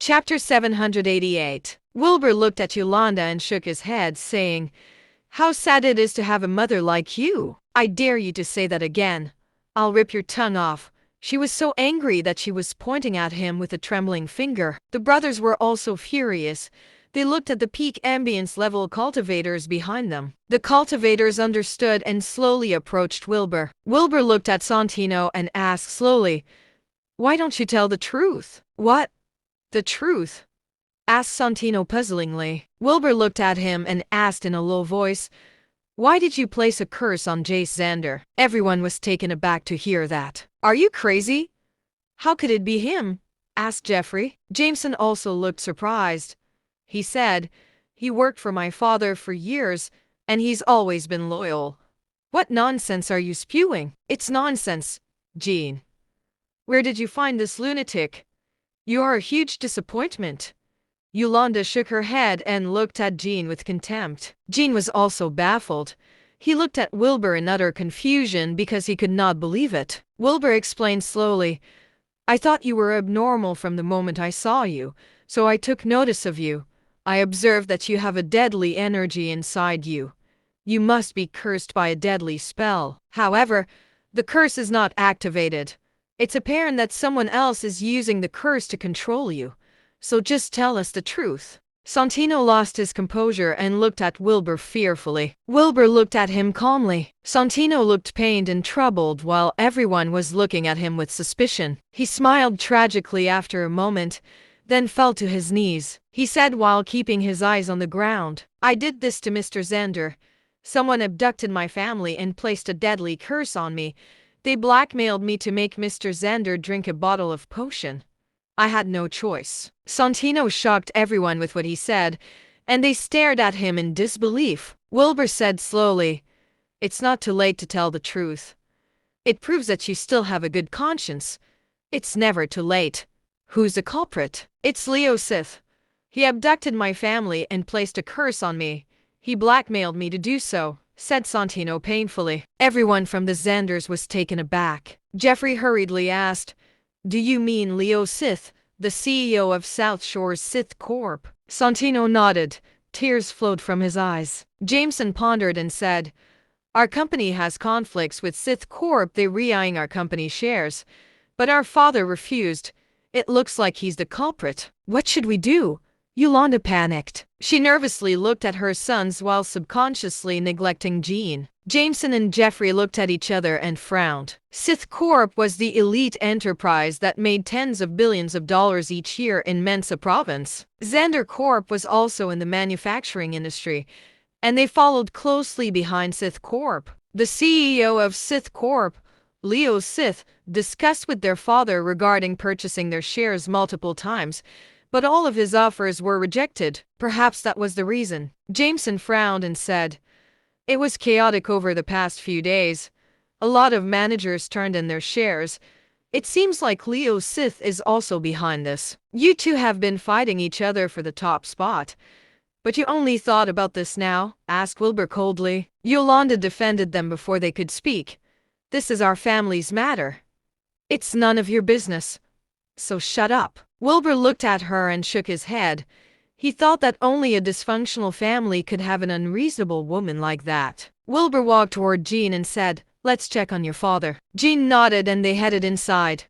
Chapter 788. Wilbur looked at Yolanda and shook his head, saying, "How sad it is to have a mother like you. I dare you to say that again. I'll rip your tongue off." She was so angry that she was pointing at him with a trembling finger. The brothers were also furious. They looked at the peak ambience level cultivators behind them. The cultivators understood and slowly approached Wilbur. Wilbur looked at Santino and asked slowly, "Why don't you tell the truth?" "What? The truth?" asked Santino puzzlingly. Wilbur looked at him and asked in a low voice, "Why did you place a curse on Jace Xander?" Everyone was taken aback to hear that. "Are you crazy? How could it be him?" asked Jeffrey. Jameson also looked surprised. He said, "He worked for my father for years, and he's always been loyal." "What nonsense are you spewing?" "It's nonsense, Jean. Where did you find this lunatic? You are a huge disappointment." Yolanda shook her head and looked at Jean with contempt. Jean was also baffled. He looked at Wilbur in utter confusion because he could not believe it. Wilbur explained slowly, "I thought you were abnormal from the moment I saw you, so I took notice of you. I observed that you have a deadly energy inside you. You must be cursed by a deadly spell. However, the curse is not activated. It's apparent that someone else is using the curse to control you. So just tell us the truth." Santino lost his composure and looked at Wilbur fearfully. Wilbur looked at him calmly. Santino looked pained and troubled while everyone was looking at him with suspicion. He smiled tragically after a moment, then fell to his knees. He said while keeping his eyes on the ground, "I did this to Mr. Xander. Someone abducted my family and placed a deadly curse on me. They blackmailed me to make Mr. Xander drink a bottle of potion. I had no choice." Santino shocked everyone with what he said, and they stared at him in disbelief. Wilbur said slowly, "It's not too late to tell the truth. It proves that you still have a good conscience. It's never too late. Who's the culprit?" "It's Leo Sith. He abducted my family and placed a curse on me. He blackmailed me to do so," said Santino painfully. Everyone from the Xanders was taken aback. Jeffrey hurriedly asked, "Do you mean Leo Sith, the CEO of South Shores Sith Corp?" Santino nodded. Tears flowed from his eyes. Jameson pondered and said, "Our company has conflicts with Sith Corp. They're re-eyeing our company shares. But our father refused. It looks like he's the culprit." "What should we do?" Yolanda panicked. She nervously looked at her sons while subconsciously neglecting Jean. Jameson and Jeffrey looked at each other and frowned. Sith Corp was the elite enterprise that made tens of billions of dollars each year in Mensa Province. Xander Corp was also in the manufacturing industry, and they followed closely behind Sith Corp. The CEO of Sith Corp, Leo Sith, discussed with their father regarding purchasing their shares multiple times, but all of his offers were rejected. Perhaps that was the reason. Jameson frowned and said, "It was chaotic over the past few days. A lot of managers turned in their shares. It seems like Leo Sith is also behind this. You two have been fighting each other for the top spot. But you only thought about this now?" asked Wilbur coldly. Yolanda defended them before they could speak. "This is our family's matter. It's none of your business. So shut up." Wilbur looked at her and shook his head. He thought that only a dysfunctional family could have an unreasonable woman like that. Wilbur walked toward Jean and said, "Let's check on your father." Jean nodded and they headed inside.